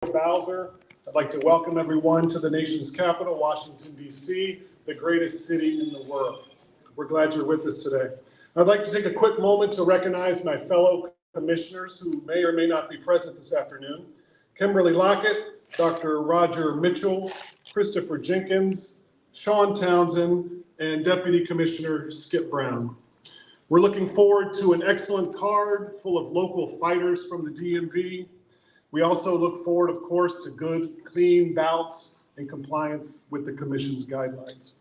Bowser. I'd like to welcome everyone to the nation's capital, Washington, D.C., the greatest city in the world. We're glad you're with us today. I'd like to take a quick moment to recognize my fellow commissioners who may or may not be present this afternoon. Kimberly Lockett, Dr. Roger Mitchell, Christopher Jenkins, Sean Townsend, and Deputy Commissioner Skip Brown. We're looking forward to an excellent card full of local fighters from the DMV. We also look forward, of course, to good, clean bouts in compliance with the Commission's guidelines.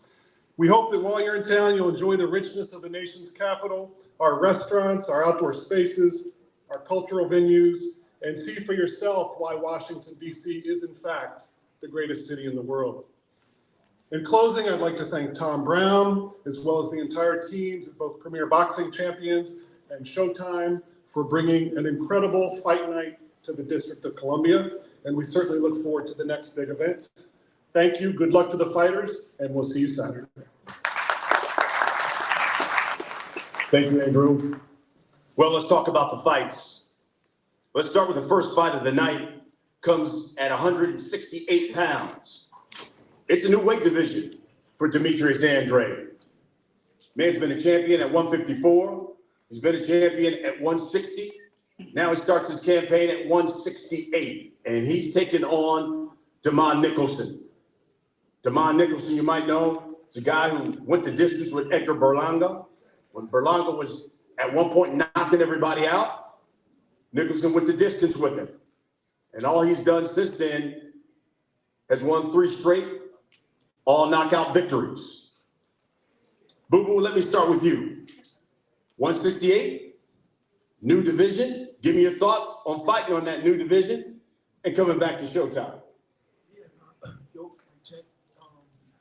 We hope that while you're in town, you'll enjoy the richness of the nation's capital, our restaurants, our outdoor spaces, our cultural venues, and see for yourself why Washington, D.C. is, in fact, the greatest city in the world. In closing, I'd like to thank Tom Brown, as well as the entire teams of both Premier Boxing Champions and Showtime for bringing an incredible fight night to the District of Columbia, and we certainly look forward to the next big event. Thank you, good luck to the fighters, and we'll see you Saturday. Thank you, Andrew. Well, let's talk about the fights. Let's start with the first fight of the night. Comes at 168 pounds. It's a new weight division for Demetrius Andrade. Man's been a champion at 154. He's been a champion at 160. Now he starts his campaign at 168, and he's taking on Nicholson. Nicholson, you might know, is a guy who went the distance with Hector when Berlanga was at one point knocking everybody out. Nicholson went the distance with him, and all he's done since then has won 3 straight all knockout victories. Boo Boo, let me start with you. 168, new division. Give me your thoughts on fighting on that new division and coming back to Showtime.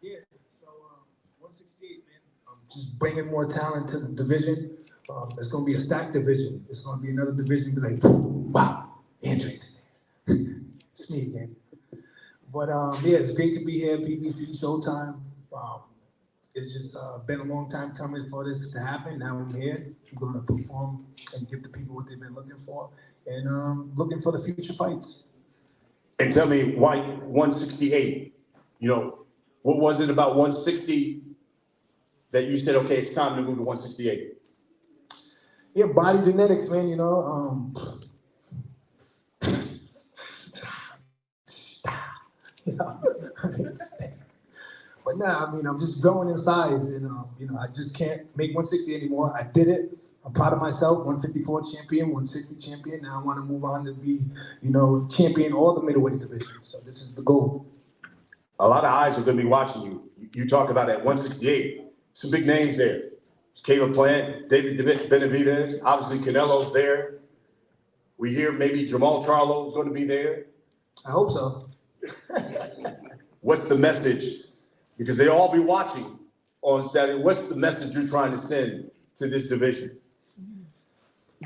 Yeah, so 168, man. Just bringing more talent to the division. It's going to be a stacked division. It's going to be another division. Be like, wow, Andre's in there. It's me again. But yeah, it's great to be here, PBC Showtime. It's just been a long time coming for this to happen. Now I'm here. I'm going to perform and give the people what they've been looking for, and looking for the future fights. And tell me why 168? You know, what was it about 160 that you said, okay, it's time to move to 168? Yeah, body genetics, man. You know, But nah, I mean, I'm just growing in size, and you know, I just can't make 160 anymore. I did it. I'm proud of myself. 154 champion, 160 champion. Now I want to move on to be, you know, champion all the middleweight divisions. So this is the goal. A lot of eyes are going to be watching you. You talk about at 168. Some big names there. Caleb Plant, David Benavidez, obviously Canelo's there. We hear maybe Jamal Charlo's going to be there. I hope so. What's the message? Because they'll all be watching on Saturday. What's the message you're trying to send to this division?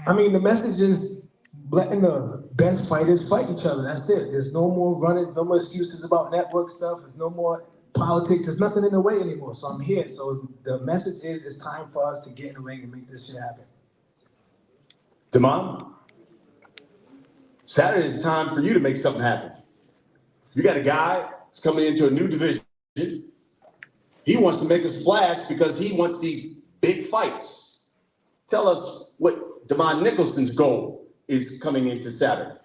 I mean, the message is letting the best fighters fight each other. That's it. There's no more running, no more excuses about network stuff. There's no more politics. There's nothing in the way anymore. So I'm here. So the message is it's time for us to get in the ring and make this shit happen. Damon, Saturday is time for you to make something happen. You got a guy that's coming into a new division. He wants to make a splash because he wants these big fights. Tell us what Damon Nicholson's goal is coming into Saturday.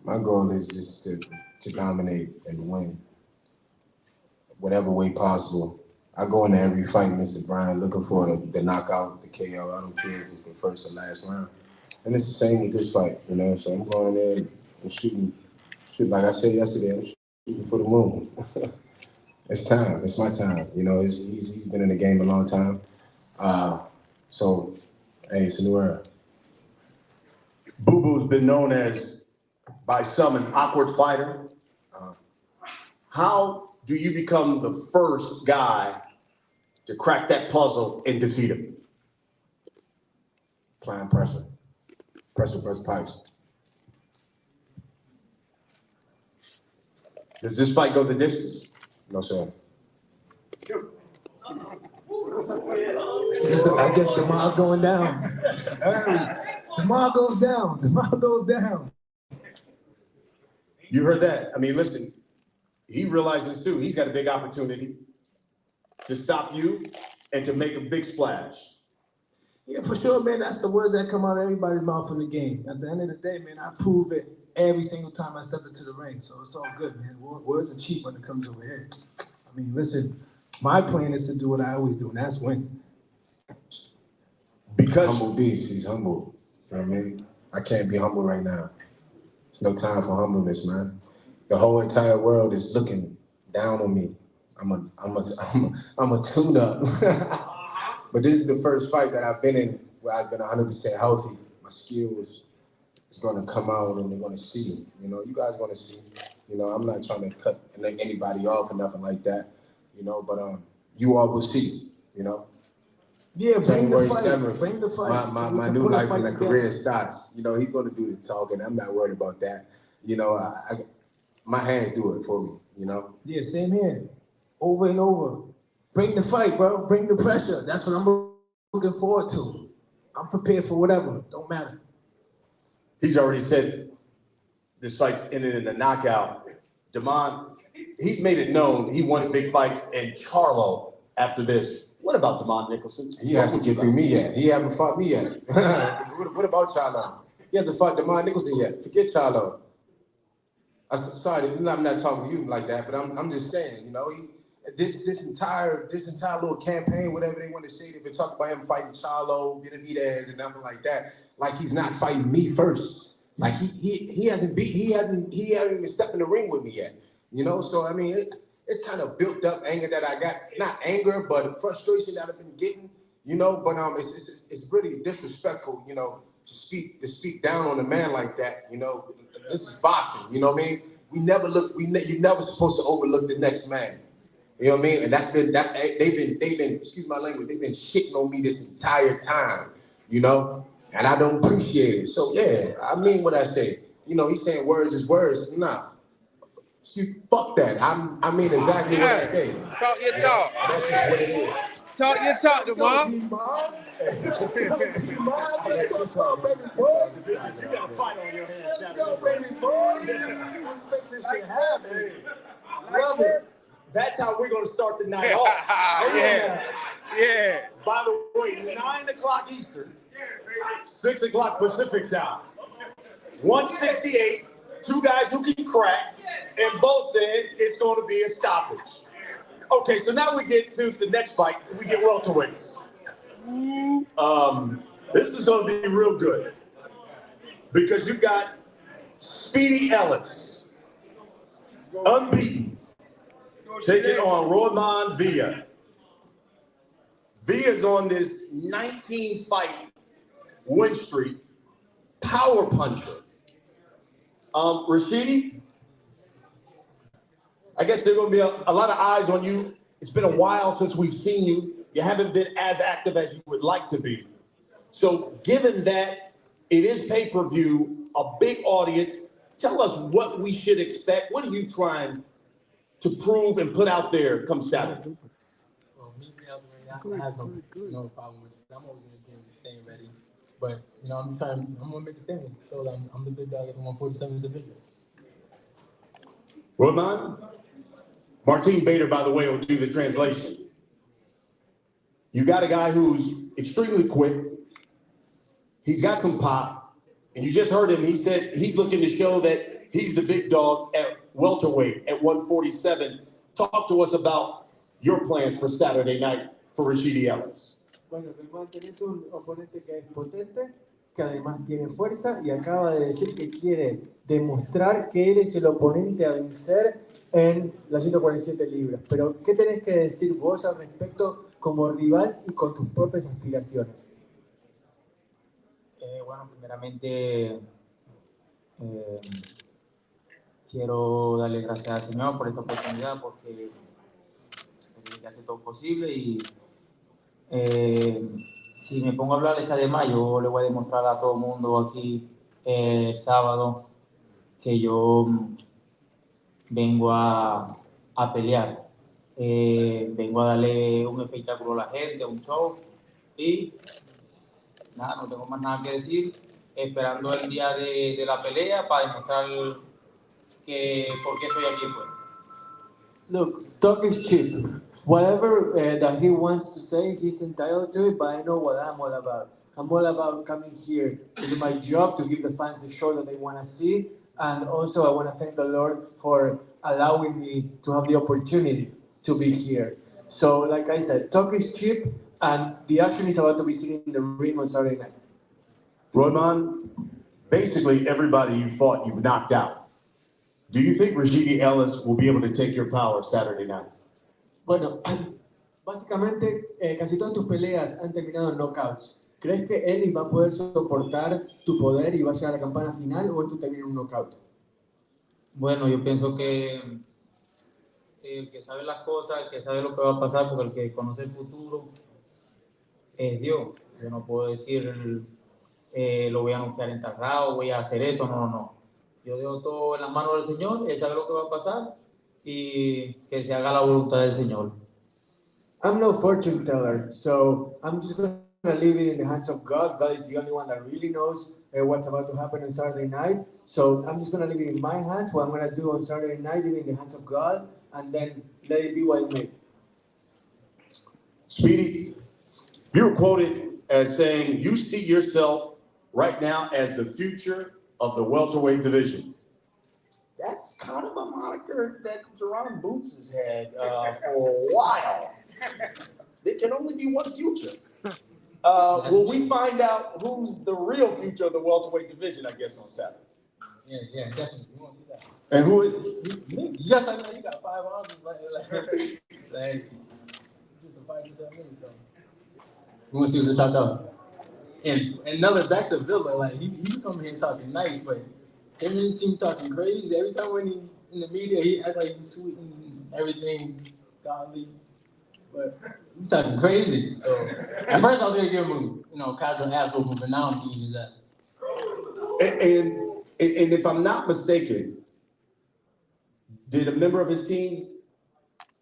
My goal is just to dominate and win, whatever way possible. I go into every fight, Mr. Bryan, looking for the knockout, the KO. I don't care if it's the first or last round. And it's the same with this fight, you know. So I'm going there and shooting, like I said yesterday, I'm shooting for the moon. It's time. It's my time. You know, he's been in the game a long time. So, hey, it's a new era. Boo Boo's been known as, by some, an awkward fighter. How do you become the first guy to crack that puzzle and defeat him? Applying pressure. Pressure burst pipes. Does this fight go the distance? No, sir. I guess the mile's going down early. The Tomorrow goes down. Tomorrow goes down. You heard that? I mean, listen, he realizes too, he's got a big opportunity to stop you and to make a big splash. Yeah, for sure, man. That's the words that come out of everybody's mouth in the game. At the end of the day, man, I prove it every single time I step into the ring. So it's all good, man. Words are cheap when it comes over here. I mean, listen, my plan is to do what I always do, and that's win. Because Humble beast, he's humble. You know what I mean? I can't be humble right now. There's no time for humbleness, man. The whole entire world is looking down on me. I'm a tune-up. But this is the first fight that I've been in where I've been 100% healthy. My skills is going to come out and they're going to see. You know, you guys going to see. You know, I'm not trying to cut anybody off or nothing like that. You know, but you all will see. You know. Yeah, bring the fight. 7th, Bring the fight. My new life in the career starts. You know, he's going to do the talking. I'm not worried about that. You know, my hands do it for me. You know. Yeah, same here. Over and over. Bring the fight, bro. Bring the pressure. That's what I'm looking forward to. I'm prepared for whatever. Don't matter. he's already said this fight's ended in a knockout. Damon, he's made it known he wants big fights in Charlo after this. What about Damon Nicholson? He has to get through me yet. He haven't fought me yet. What about Charlo? He hasn't fought Damon Nicholson yet. Forget Charlo. Sorry, I'm not talking to you like that, but I'm just saying, you know, this entire little campaign, whatever they want to say, they've been talking about him fighting Charlo, Benavidez, and nothing like that. Like he's not fighting me first. Like he hasn't even stepped in the ring with me yet. You know, so I mean, it's kind of built up anger that I got. Not anger, but frustration that I've been getting. You know, but it's really disrespectful. You know, to speak down on a man like that. You know, this is boxing. You know what I mean? You're never supposed to overlook the next man. You know what I mean? And they've been, excuse my language, they've been shitting on me this entire time, you know? And I don't appreciate it. So yeah, I mean what I say. You know, he's saying words is words. Nah. Fuck that. I mean exactly what I say. Talk your talk. That's just what it is. Talk your talk, Demar. You got a fight on your hands. Let's go, baby boy. Let's make this shit happen. Love it. That's how we're going to start the night off. Yeah. By the way, 9 o'clock Eastern, 6 o'clock Pacific time. 168, two guys who can crack, and both said it's going to be a stoppage. Okay, so now we get to the next fight. We get welterweights. This is going to be real good because you've got Speedy Ellis, unbeaten, taking on Roiman Villa. Villa's on this 19-fight win streak, power puncher. Rashidi, I guess there are going to be a lot of eyes on you. It's been a while since we've seen you. You haven't been as active as you would like to be. So given that it is pay-per-view, a big audience, tell us what we should expect. What are you trying to prove and put out there come Saturday? Well, me out there, I have no problem with it. I'm always going to be staying ready. But, you know, I'm going to make a statement. So I'm the big dog at the 147 division. Roiman? Martin Bader, by the way, will do the translation. You got a guy who's extremely quick. He's got some pop. And you just heard him. He said he's looking to show that he's the big dog at welterweight at 147. Talk to us about your plans for Saturday night for Rashidi Ellis. Bueno, Roiman es un oponente que es potente, que además tiene fuerza y acaba de decir que quiere demostrar que él es el oponente a vencer en las 147 libras. Pero, ¿qué tenés que decir vos al respecto como rival y con tus propias aspiraciones? Bueno, primeramente quiero darle gracias al Señor por esta oportunidad porque Él hace todo posible y si me pongo a hablar está de más, yo le voy a demostrar a todo el mundo aquí el sábado que yo vengo a pelear. Vengo a darle un espectáculo a la gente, un show y nada, no tengo más nada que decir. esperando el día de la pelea para demostrar que por qué estoy aquí, pues. Look, talk is cheap. Whatever that he wants to say, he's entitled to it, but I know what I'm all about. I'm all about coming here to do my job, to give the fans the show that they want to see, and also I want to thank the Lord for allowing me to have the opportunity to be here. So, like I said, talk is cheap, and the action is about to be seen in the ring on Saturday night. Roiman, basically everybody you fought, you've knocked out. Do you think Rashidi Ellis will be able to take your power Saturday night? Bueno, básicamente casi todas tus peleas han terminado en knockouts. ¿Crees que Ellis va a poder soportar tu poder y va a llegar a la campana final o esto termina en un knockout? Bueno, yo pienso que el que sabe las cosas, el que sabe lo que va a pasar, porque el que conoce el futuro es Dios. Yo no puedo decir, lo voy a anunciar en tal round, voy a hacer esto, no. Yo dejo todo en las manos del Señor, Él sabe lo que va a pasar y que se haga la voluntad del Señor. I'm no fortune teller, so I'm just going to leave it in the hands of God. God is the only one that really knows what's about to happen on Saturday night. So I'm just going to leave it in my hands. What I'm going to do on Saturday night, leave it in the hands of God, and then let it be what it may. Speedy, you were quoted as saying you see yourself right now as the future of the welterweight division. That's kind of a moniker that Jaron Boots has had for a while. There can only be one future. Will we find out who's the real future of the welterweight division, I guess, on Saturday? Yeah, definitely. We want to see that. And who is? You got something like you got 5 arms, just like just a fight just that many. So we want to see what they talk about. And another back to Villa, like he come here talking nice, but him and his team talking crazy. Every time when he in the media, he act like he's sweet and everything godly, but he's talking crazy. So at first I was gonna give him a casual ass whooping, but now I'm giving his ass. And if I'm not mistaken, did a member of his team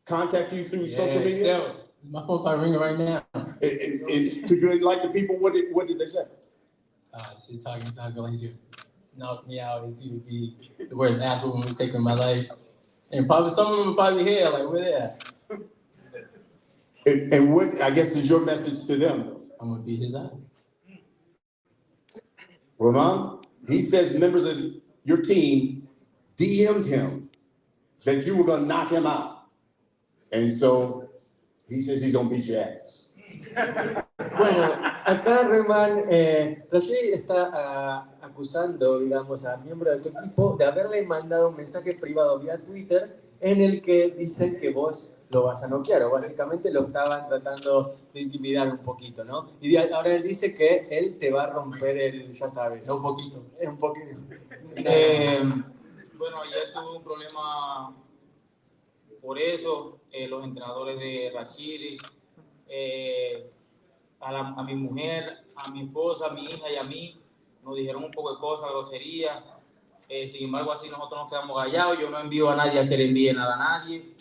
contact you through social media? Still, my phone probably ringing right now. And could you enlighten the people what did they say? She's talking like he's here. Knocked me out. He would be the worst ass whooping we've taken in my life. And probably some of them would probably hear like, where they at? And what I guess is your message to them? I'm gonna beat his ass. Roiman, he says members of your team DM'd him that you were gonna knock him out. And so he says he's gonna beat your ass. Bueno, acá Roiman, Rashidi está acusando, digamos, a miembros de tu equipo de haberle mandado un mensaje privado vía Twitter en el que dicen que vos lo vas a noquear, o básicamente lo estaban tratando de intimidar un poquito, ¿no? Y ahora él dice que él te va a romper el, ya sabes. Un poquito. Un poquito. Bueno, ayer tuve un problema por eso, los entrenadores de Rashidi, a mi mujer, a mi esposa, a mi hija y a mí, nos dijeron un poco de cosas, groserías. Sin embargo, así nosotros nos quedamos callados. Yo no envío a nadie a que le envíe nada a nadie.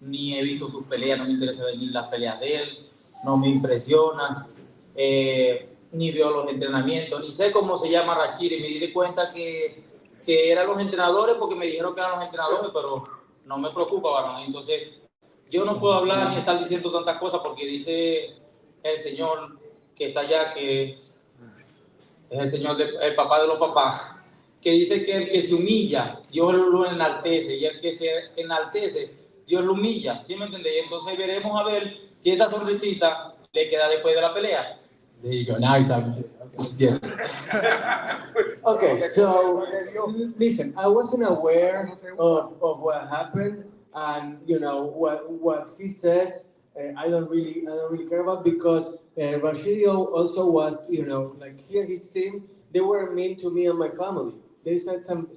Ni he visto sus peleas, no me interesa ver ni las peleas de él, no me impresiona, ni veo los entrenamientos, ni sé cómo se llama Rashidi. Me di cuenta que eran los entrenadores porque me dijeron que eran los entrenadores, pero no me preocupa, varón. Entonces, yo no puedo hablar ni estar diciendo tantas cosas porque dice el Señor que está allá, que es el Señor, el papá de los papás, que dice que el que se humilla, Dios lo enaltece, y el que se enaltece, Dios lo humilla, ¿sí me entendés? Entonces veremos a ver si esa sonrisita le queda después de la pelea. There you go. Now he's talking shit. Okay. Okay, so listen, I wasn't aware of what happened, and what he says. I don't really care about, because Rashidi also was, like here his team, they were mean to me and my family. They said some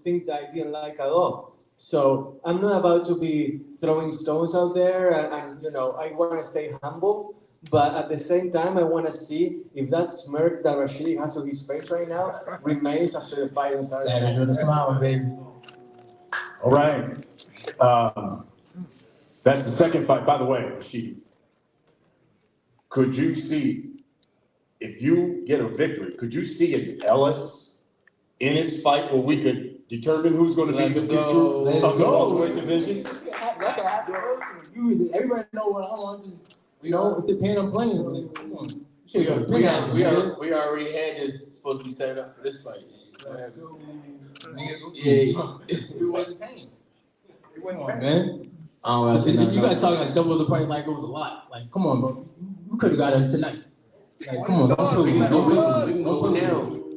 things that I didn't like at all. So I'm not about to be throwing stones out there, and I want to stay humble. But at the same time, I want to see if that smirk that Rashidi has on his face right now remains after the fight on Saturday. Savage with a smile, baby. All right. That's the second fight. By the way, Rashidi, could you see if you get a victory, could you see an Ellis, Ennis fight where we could determine who's going to be the future of the welterweight division? Everybody know what I want. Just, if they're paying them playing, like, come on. We already had this supposed to be set up for this fight. Yeah, We wasn't paying. Come on, man. You guys talking like double the price like it was a lot. Like, come on, bro. We could have got it tonight. Like, come on, don't play with me. Don't play with me.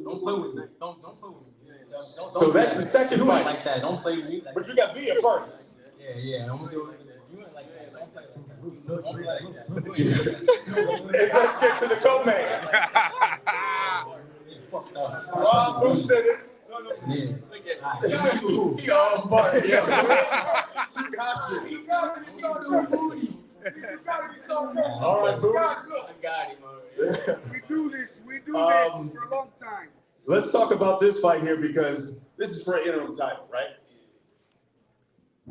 Don't play with me. Don't play with me. So that's the second you fight. Ain't like that. Don't play with me. Like, But you got Via first. Yeah. I'm gonna do it like that. You ain't like that. Don't play like that. Don't play like that. Let's get to the co-main. Fucked up. Rob Boots said this. he all butt. All right, Boots. I got him already. We do this for a long time. Let's talk about this fight here because this is for an interim title, right?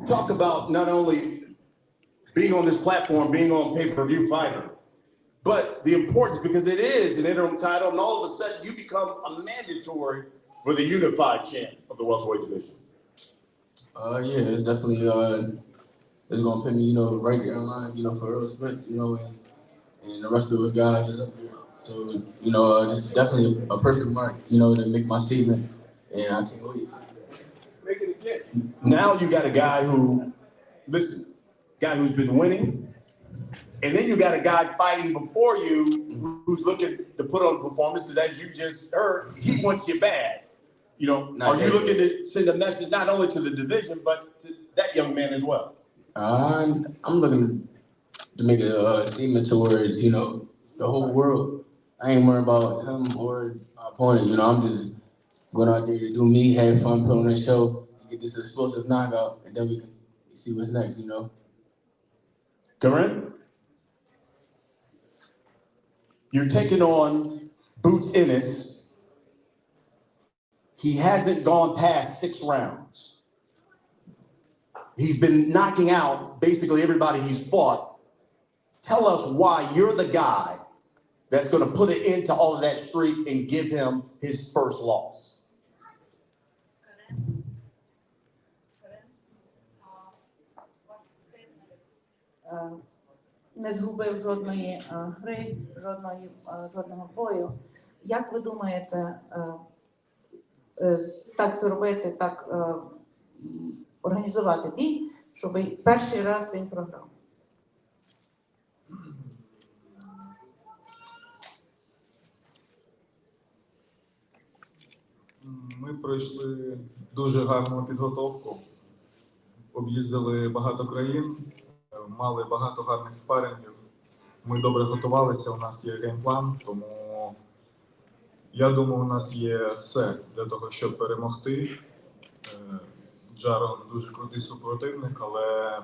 Talk about not only being on this platform, being on pay-per-view fighter, but the importance because it is an interim title, and all of a sudden you become a mandatory for the unified champ of the welterweight division. Yeah, it's definitely it's gonna put me, right there in line, for Earl Smith, and the rest of those guys is up there. So, this is definitely a perfect mark, to make my statement, and I can't wait. Make it again. Now you got a guy who's been winning, and then you got a guy fighting before you who's looking to put on a performance, because as you just heard, he wants you bad. Are you looking to send a message not only to the division, but to that young man as well? I'm looking to make a statement towards, the whole world. I ain't worried about him or my opponent, I'm just going out there to do me, have fun, put on a show, and get this explosive knockout, and then we can see what's next, Corinne? You're taking on Boots Ennis. He hasn't gone past 6 rounds. He's been knocking out basically everybody he's fought. Tell us why you're the guy that's going to put an end to all of that streak and give him his first loss. Не згубив жодної гри, жодного бою. Як ви думаєте, так зробити, так організувати бій, щоб перший раз він програв? Ми пройшли дуже гарну підготовку, об'їздили багато країн, мали багато гарних спарингів. Ми добре готувалися, у нас є геймплан, тому я думаю, у нас є все для того, щоб перемогти. Джарон дуже крутий супротивник, але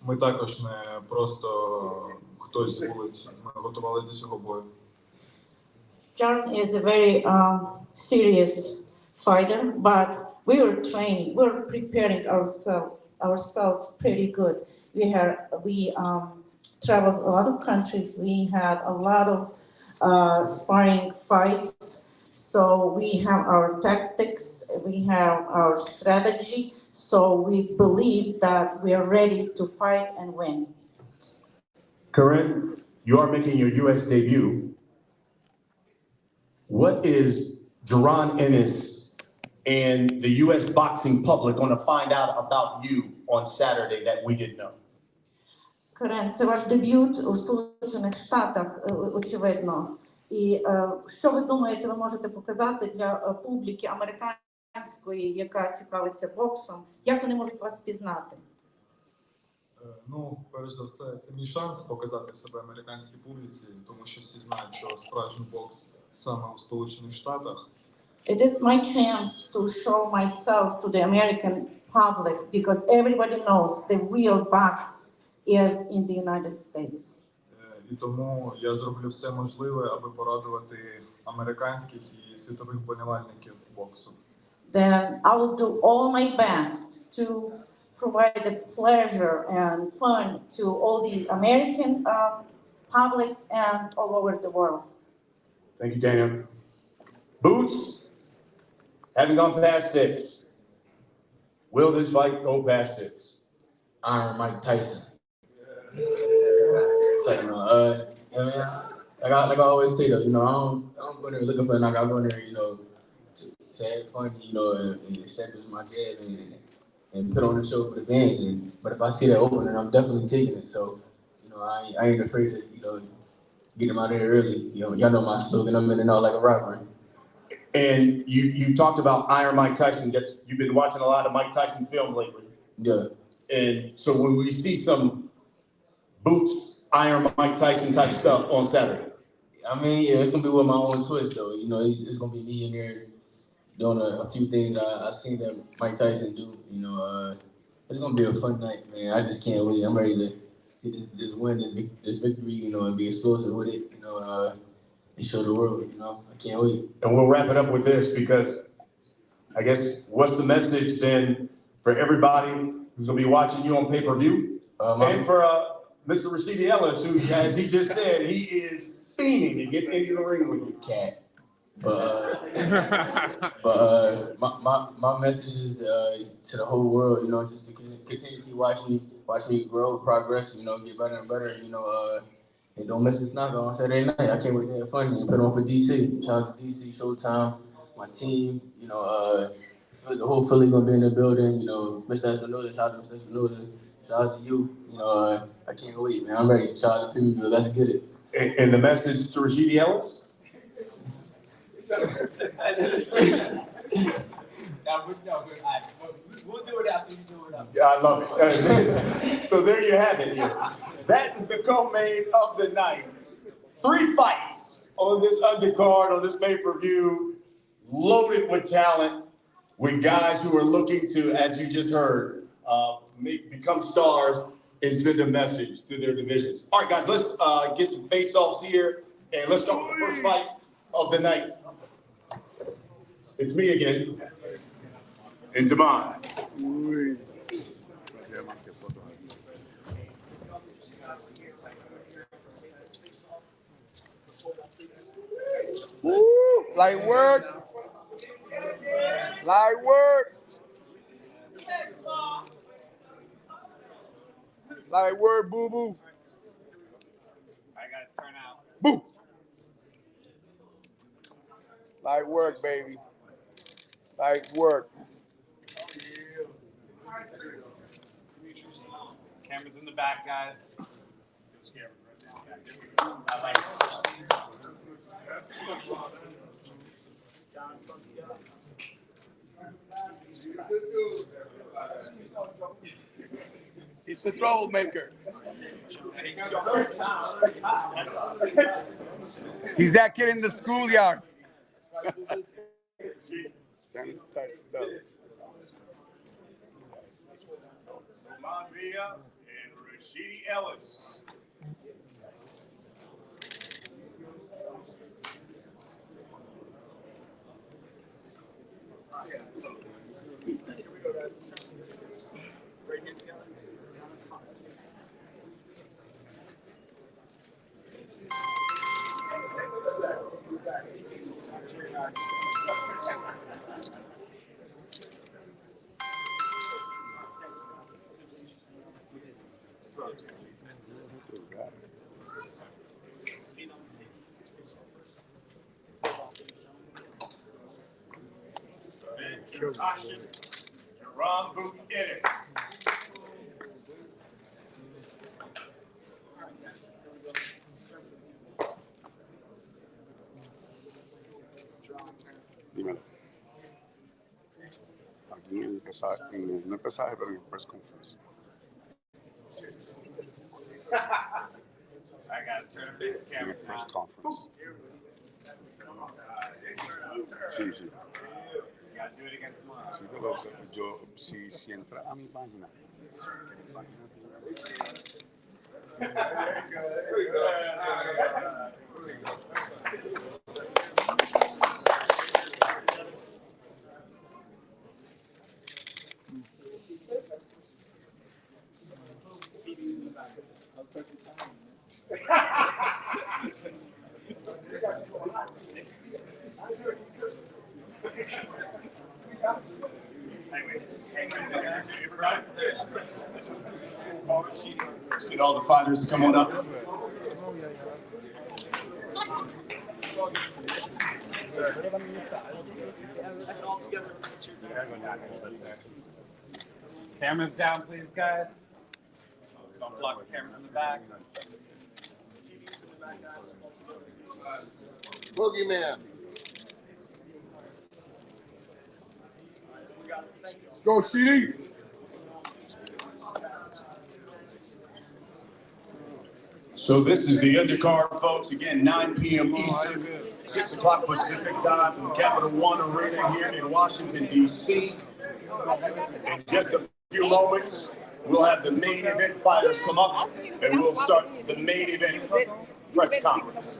ми також не просто хтось з вулиці, ми готувалися до цього бою. Jaron is a very serious fighter, but we were training, we were preparing ourselves pretty good. We traveled a lot of countries. We had a lot of sparring fights. So we have our tactics, we have our strategy. So we believe that we are ready to fight and win. Corinne, you are making your U.S. debut. What is Jaron Ennis and the U.S. boxing public going to find out about you on Saturday that we didn't know? Карен, це ваш дебют у Сполучених Штатах, очевидно. І що ви думаєте, ви можете показати для публіки американської, яка цікавиться боксом? Як вони можуть вас впізнати? Перш за все, це мій шанс показати себе американській публіці, тому що всі знають, що справжній бокс саме у Сполучених Штатах. It is my chance to show myself to the American public because everybody knows the real box is in the United States. І тому я зроблю все можливе, аби порадувати американських і світових вболівальників боксу. Then I will do all my best to provide the pleasure and fun to all the American publics and all over the world. Thank you, Dana. Boots, having gone past 6, will this fight go past 6? Iron Mike Tyson. So, man, like I always say though, I don't go there looking for a knockout. I go in there, to have fun, and establish my jab and put on the show for the fans. But if I see that opening, I'm definitely taking it. So, I ain't afraid to, get him out of here early. Y'all know my slogan. I'm in and out like a robber. And you've talked about Iron Mike Tyson. You've been watching a lot of Mike Tyson film lately. Yeah. And so when we see some Boots, Iron Mike Tyson type stuff on Saturday. I mean, yeah, it's gonna be with my own twist though. It's gonna be me in there doing a few things that I've seen that Mike Tyson do. It's gonna be a fun night, man. I just can't wait. I'm ready to get this win, this victory, and be explosive with it, and show the world. I can't wait. And we'll wrap it up with this because I guess what's the message then for everybody who's gonna be watching you on pay-per-view, and for Mr. Rashidi Ellis, who, as he just said, he is fiending to get into the ring with you, cat. But my message is to the whole world, just to continue to keep watch me grow, progress, get better and better, and don't miss this knockout on Saturday night. I can't wait to have fun and put on for DC. Shout out to DC, Showtime, my team, the whole Philly gonna be in the building, Mr. Espinoza, shout out to Mr. Espinoza, shout out to you, I can't wait, man. I'm ready. Shout out to people, let's get it. And the message to Rashidi Ellis? We'll do it after you do it. Yeah, I love it. So there you have it. That is the co-main of the night. 3 fights on this undercard, on this pay-per-view, loaded with talent, with guys who are looking to, as you just heard, become stars and send a message to their divisions. All right, guys, let's get some face-offs here, and let's start with the first fight of the night. It's me again, and Damon. Woo! Light work. Light work. Light work, boo boo. All right, guys, turn out. Boo. Light work, baby. Light work. Cameras in the back, guys. He's the troublemaker. He's that kid in the schoolyard. Trying to start stuff. Roman Villa and Rashidi Ellis. Here we go, guys. Right here together. Chukhadzhian, Jaron Boot Ennis. Dímelo. Aquí en el pesaje, no el pesaje, pero en el press conference. Alright, guys, turn and face the En camera. el press conference. Sí, sí. You gotta do it again tomorrow. Sí, si entra a mi página. Get all the fighters to come on up. Cameras down, please, guys. Don't block the cameras in the back. TVs in the back, guys. Boogeyman. Let's go, CD. So this is the undercard, folks. Again, 9 p.m. Eastern, 6 o'clock Pacific time from Capital One Arena here in Washington, D.C. In just a few moments, we'll have the main event fighters come up, and we'll start the main event press conference.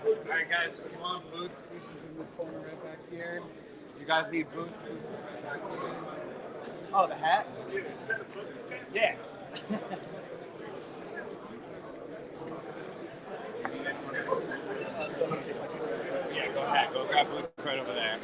All right, guys, come on, boots. Boots is in this corner right back here. You guys need boots. Boots is right back here. Oh, the hat? Yeah. Yeah, go ahead. Go grab boots right over there.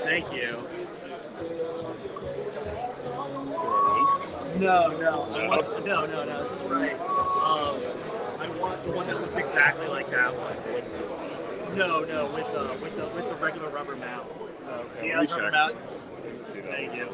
Thank you. No, this is right. I want the one that looks exactly like that one. No, with the regular rubber mount. Okay. Yeah, rubber mount. Thank you.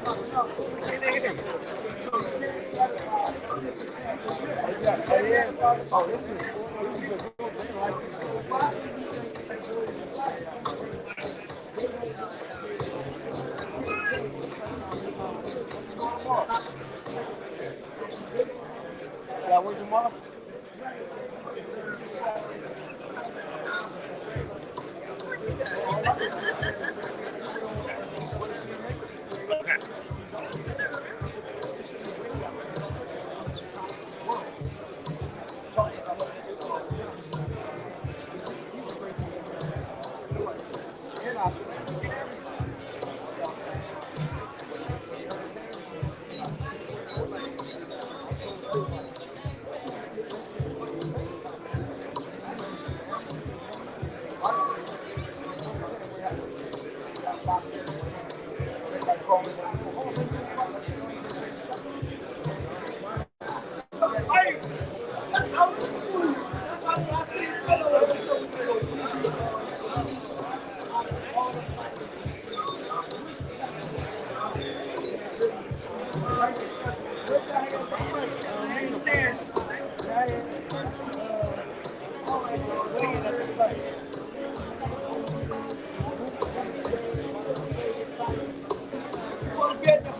Oh, this is yeah, where's your mom?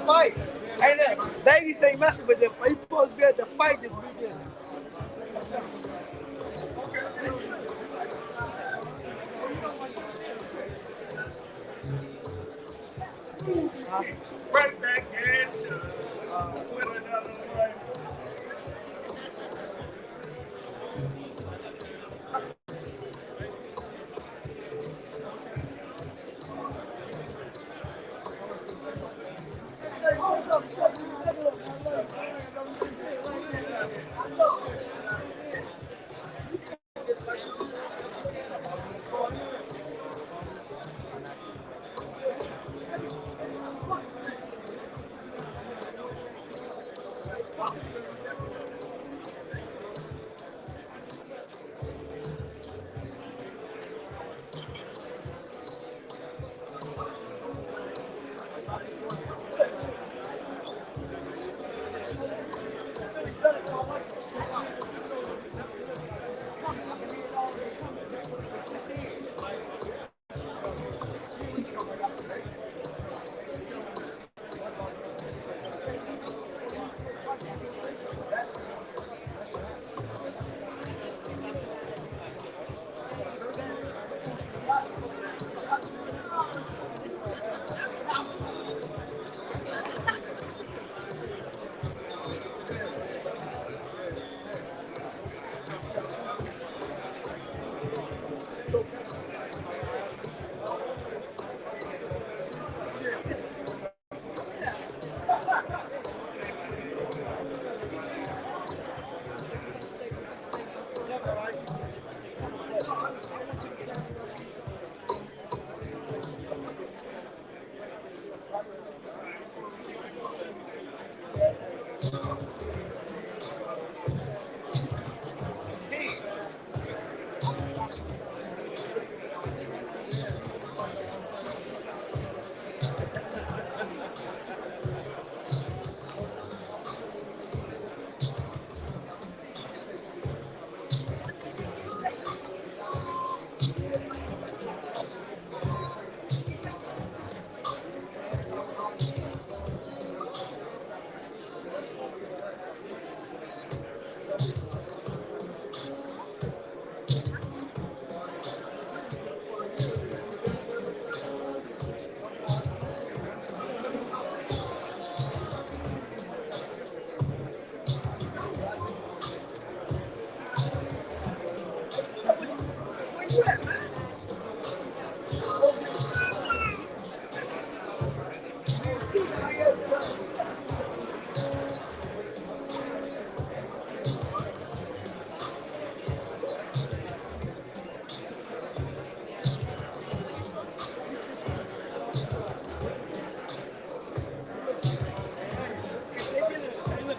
Fight. Hey, look, ladies ain't messing with them. You supposed to be at the fight this weekend. Right back in. With another one.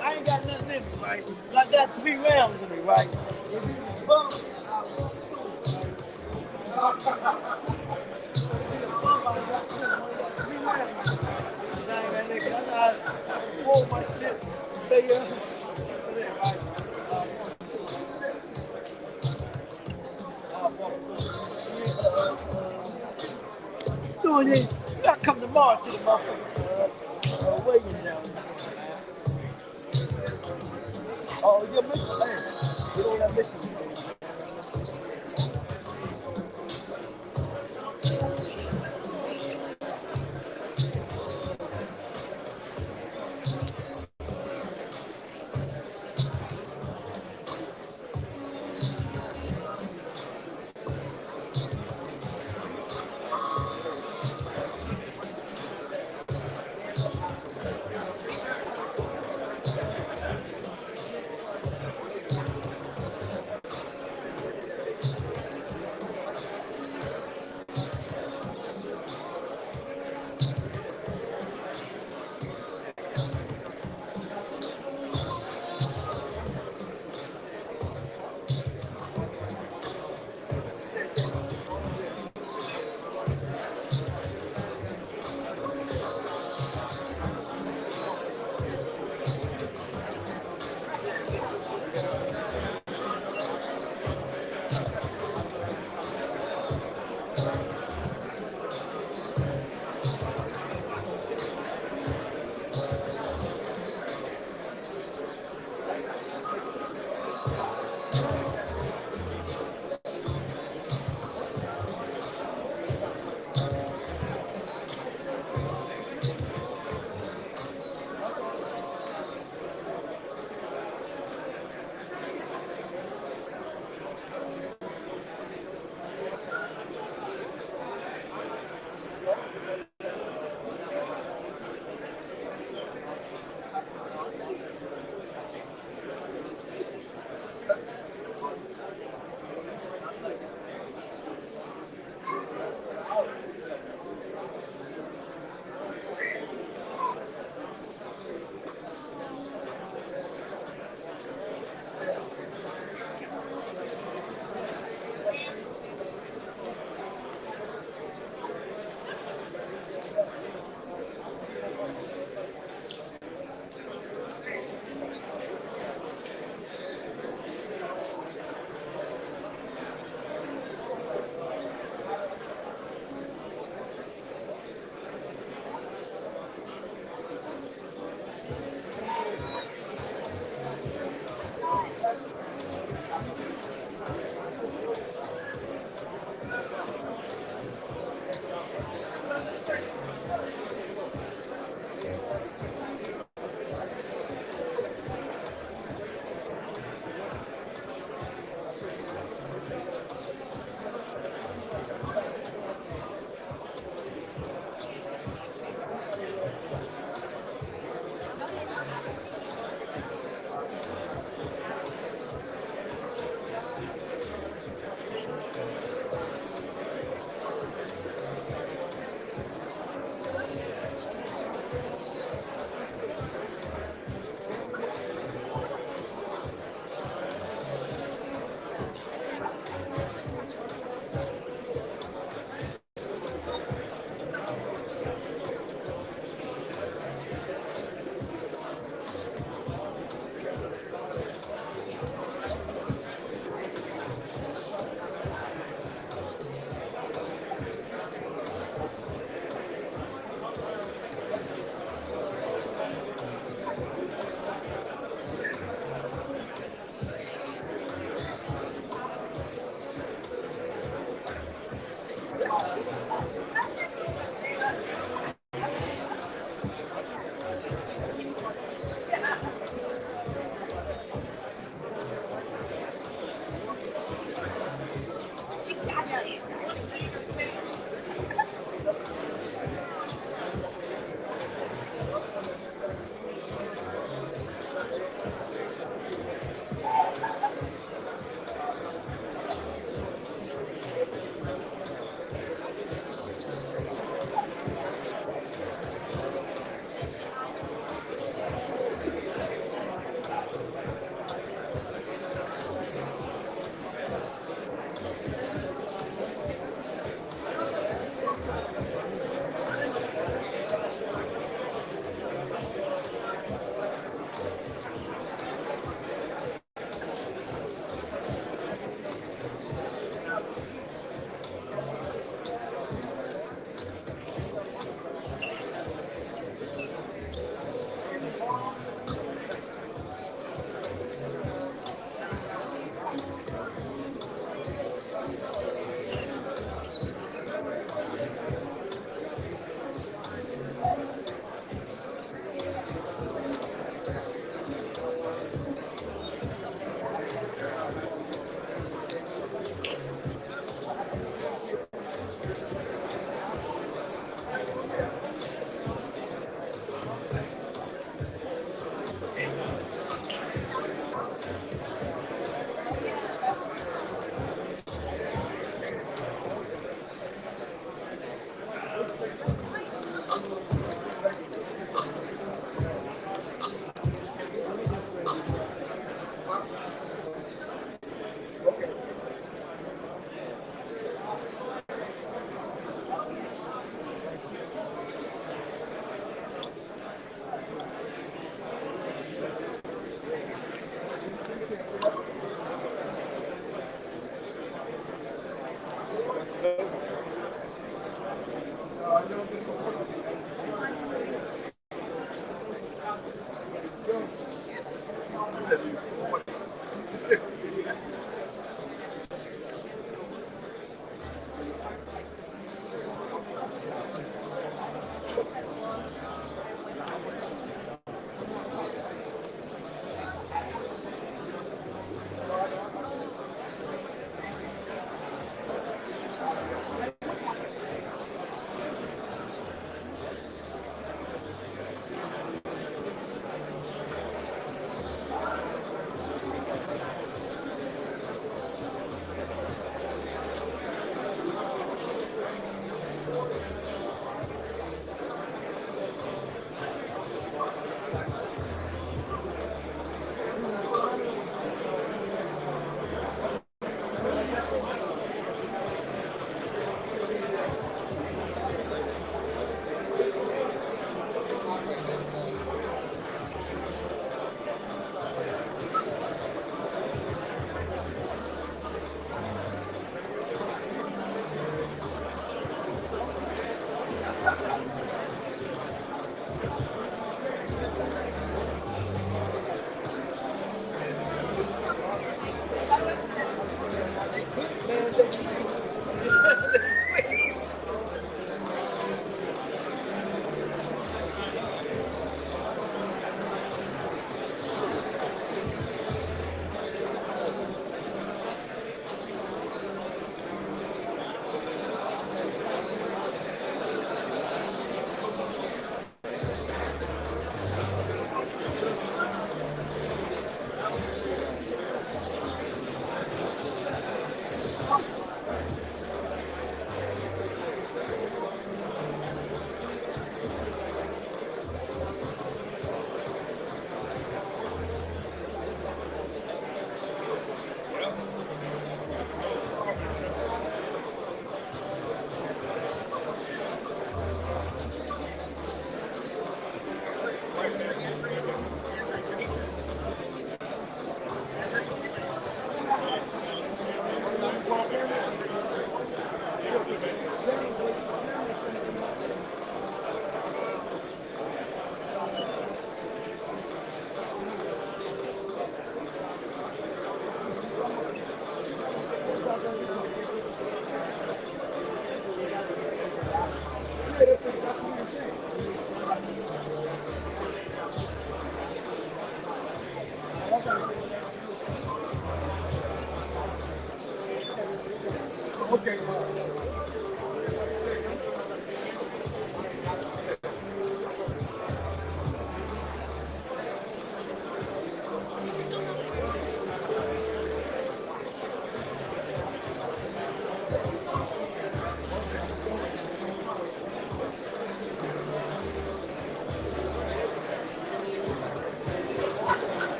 I ain't got nothing in me, right? I got 3 rounds in me, right? Doing it. You gotta come tomorrow to the motherfucker. Waiting down there, man. Oh, you're missing, man. You know what I'm missing?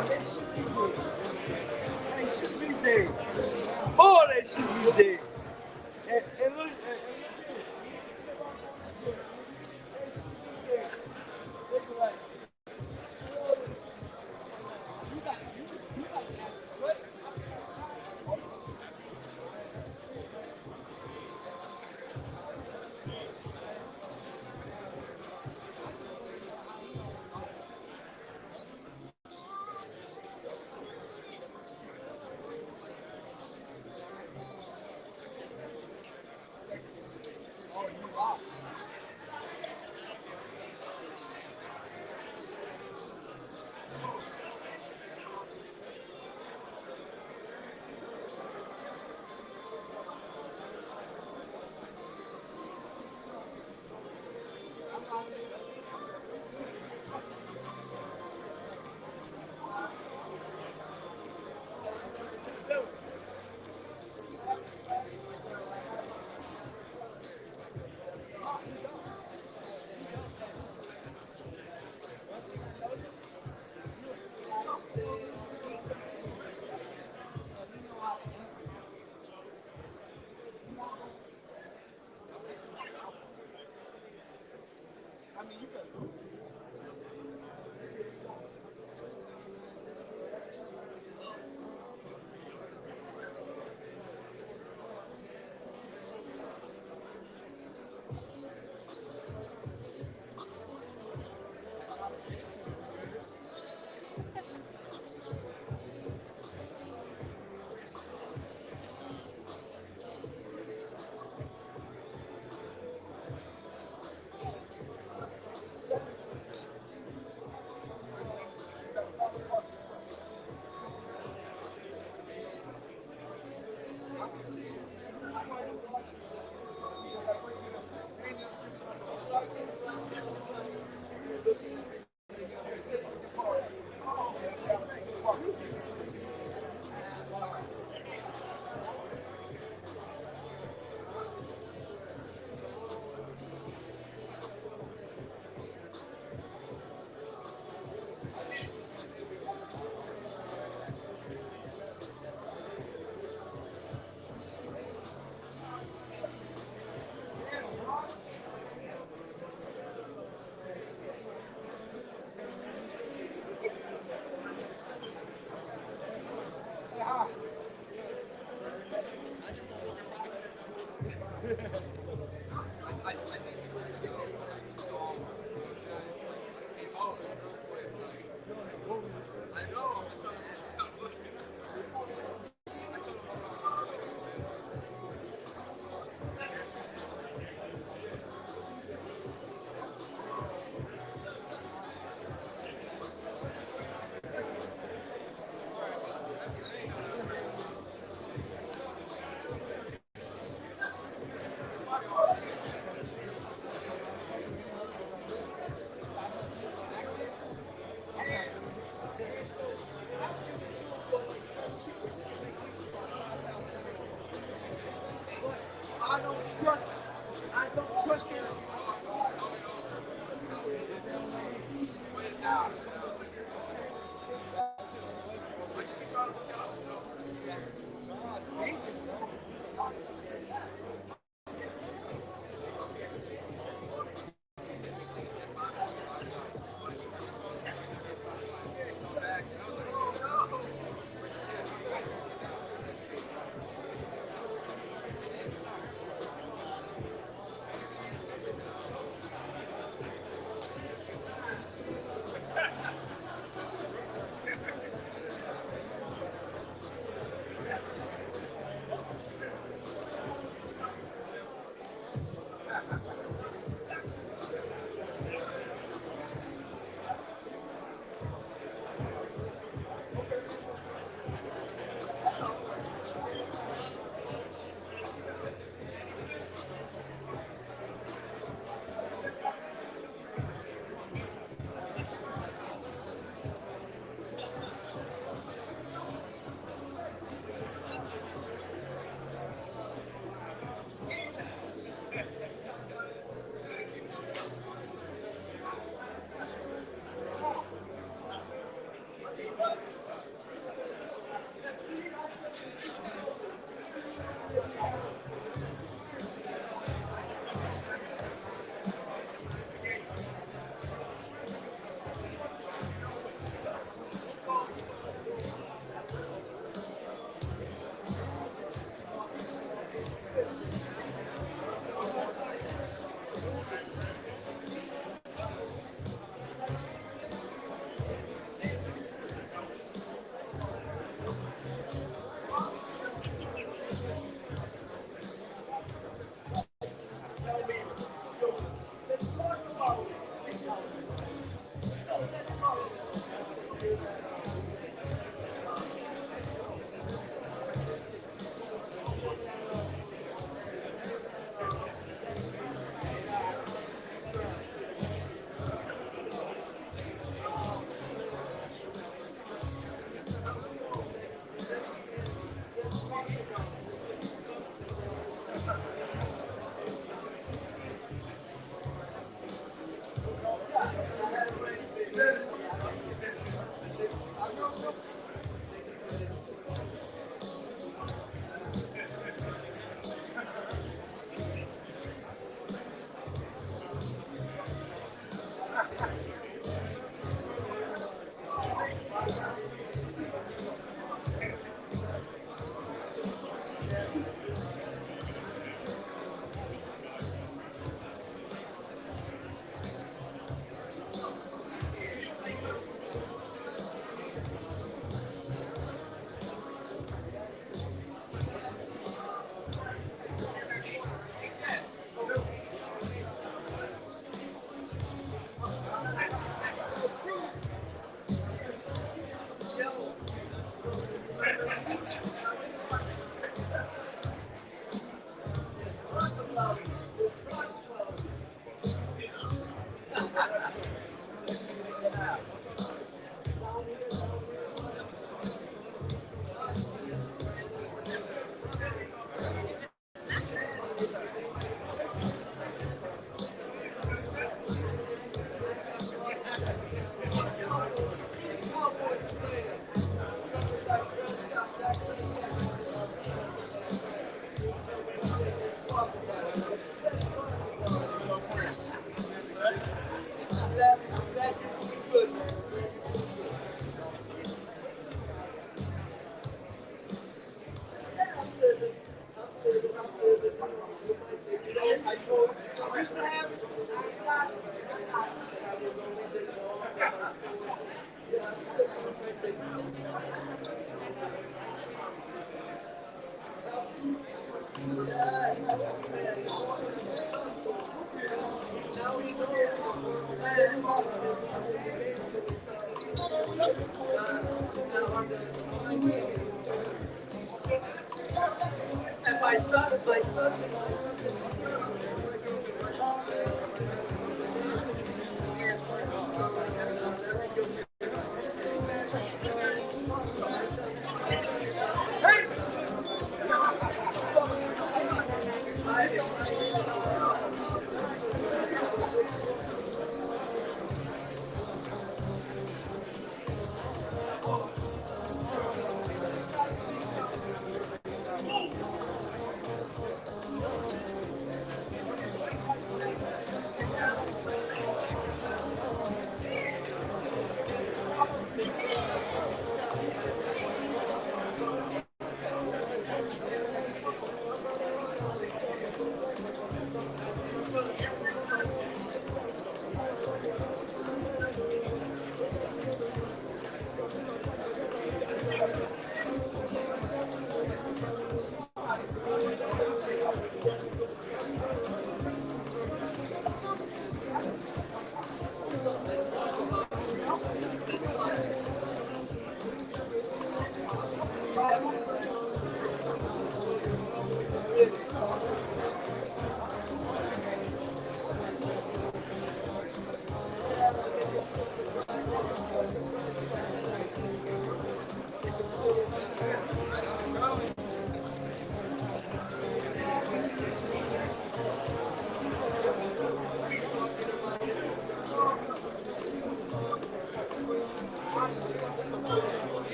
They should be dead. They should be dead. Oh, they should be dead. And look,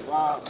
Wow.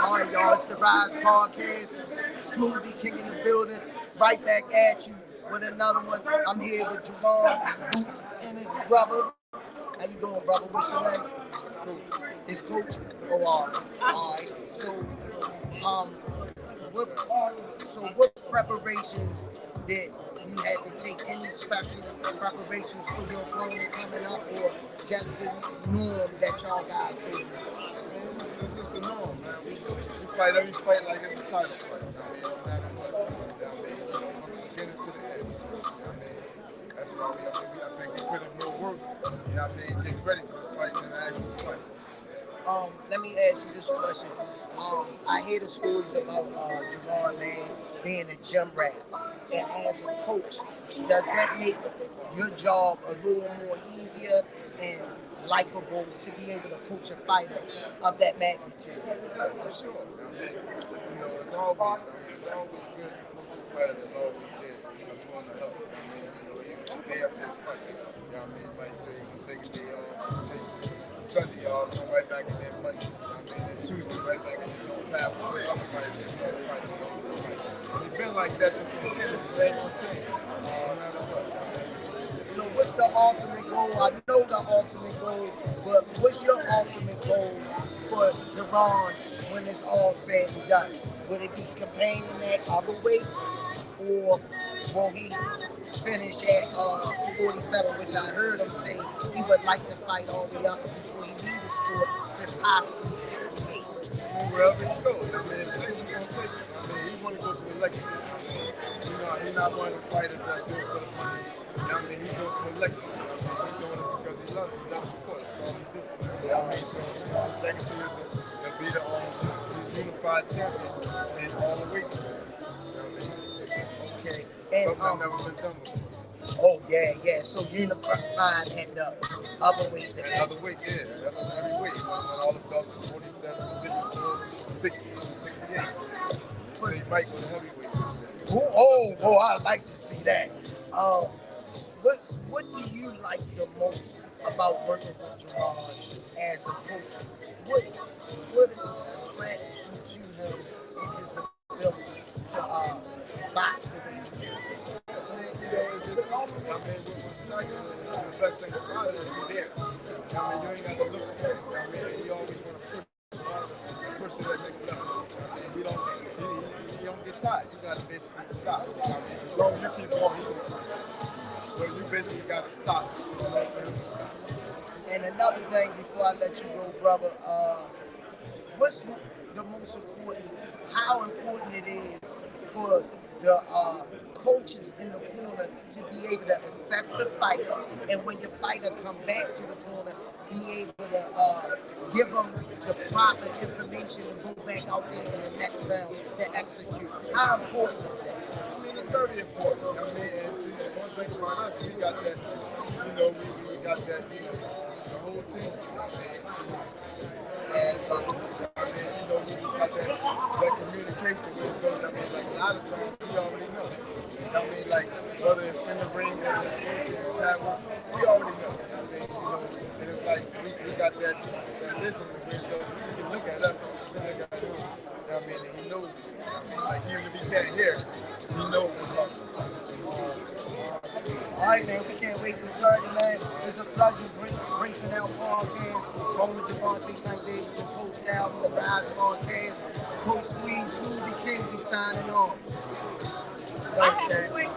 All right, y'all, it's the Rize Podcast. Smoothie King in the building. Right back at you with another one. I'm here with Jaron, Boots, Ennis, brother. How you doing, brother? What's your name? It's Coach. Oh, all right. So, what preparations did you had to take any special preparations for your opponent coming up, or just the norm that y'all guys do? It's just the norm, man. We fight every fight like it's a title fight. I mean, no matter what. I mean, from the beginning to the end. I mean, that's why I think we put in more work. You know what I mean? Getting ready for the fight than the actual fight. Let me ask you this question. I hear the stories about Jaron, man, being a gym rat. And as a coach, does that make your job a little more easier and likable to be able to coach a fighter of that magnitude? Yeah, for sure. I mean, you know, it's always good to coach a fighter that's always there. That's willing to help. I mean, you know, even the day after this fight, you know what I mean? Might say, you take a day off, take Sunday off, go right back in there Monday. You know what I mean? And Tuesday, right back in there, path away. Everybody just start fighting. And it's been like that since the beginning. It ain't gonna change. No matter what. So what's the ultimate goal? I know the ultimate goal, but what's your ultimate goal for Jaron when it's all said and done? Would it be campaigning at other weight, or will he finish at 47, which I heard him say he would like to fight all the way up before he leaves the sport to possibly 68? Wherever he goes, I mean, the place he's gonna take it. I mean, he want to go for the legacy. You know, he's not one of the fighters that do it for the money. You know what I mean? He's doing it for the legacy. You know what I mean? He's doing it because he loves it. He loves support. That's all he do. You know what I mean? So his legacy is to be the unified champion in all the weight classes. You know what I mean? Okay. And, something I've never been done before. Oh, yeah. So unified and other weight division. Another weight, yeah. That's every weight. All the belts are 47, 54, 60, 68. So you might go to heavyweight. Oh, I like to see that. What do you like the most about working with Jaron as a coach? What attracts you to him in his ability to box the way he does? I mean, the best thing about it is you're there. I mean, you ain't got to look for it. I mean, you always want to push to that next level. I mean, you don't get tired. You got to basically stop. I mean, as long as you keep going, you can. So you basically got to stop. And another thing before I let you go, brother, what's the most important, how important it is for the coaches in the corner to be able to assess the fighter, and when your fighter come back to the corner, be able to give them the proper information and go back out there in the next round to execute. How important is that? I mean, it's very important. I mean, and see, one thing about us, we got that, you know, we got that, you know, the whole team. And, I mean, you know, we just got that communication with it goes. I mean, like, a lot of times, we already know. I mean, like, whether it's in the ring or we already know. I mean, you know, and it's like, we got that transition where it goes, he can look at us and look at him. I mean, and he knows. I mean, like, even if he can't hear, he knows what's up. All right, man, we can't wait to start, man. It's a pleasure racing out podcast. Going with Gervonta St. Davis and Coach Calvin, the Rize podcast. Coach Smoothie King be signing off. Thanks, man.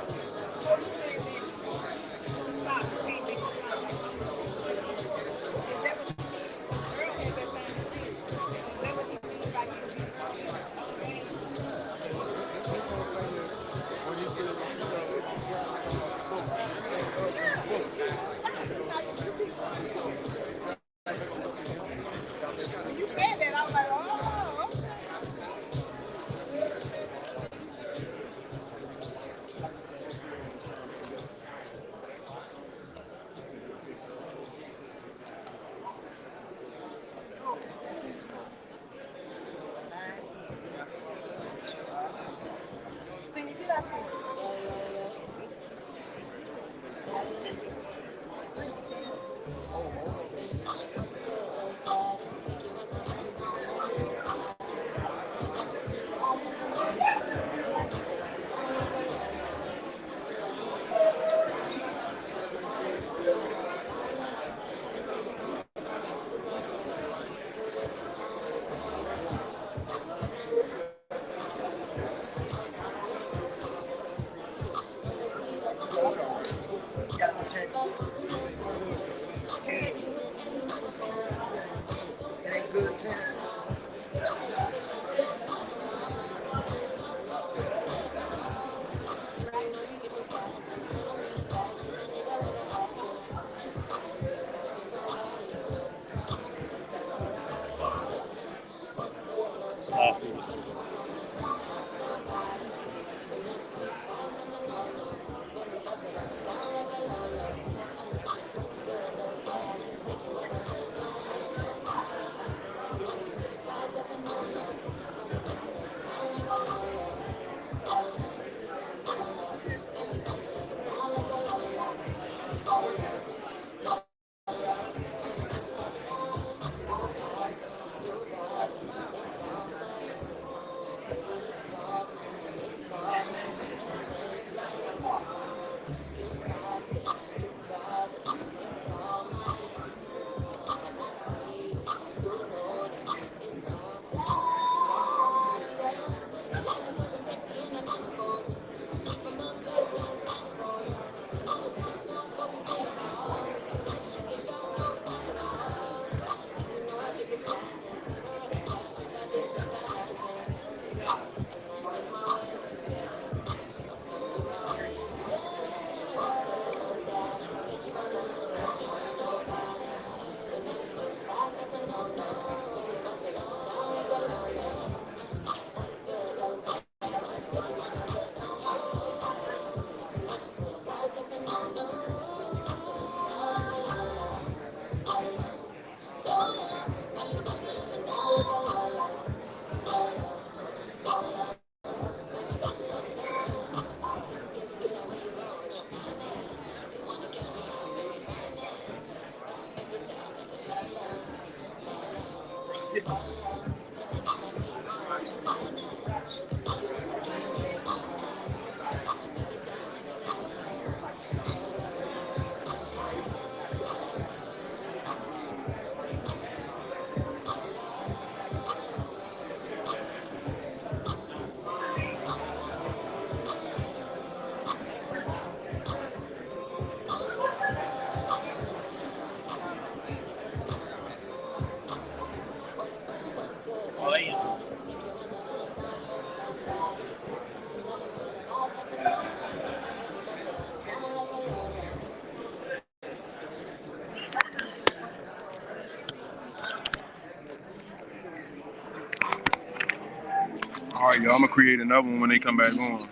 All right, y'all. I'm gonna create another one when they come back on.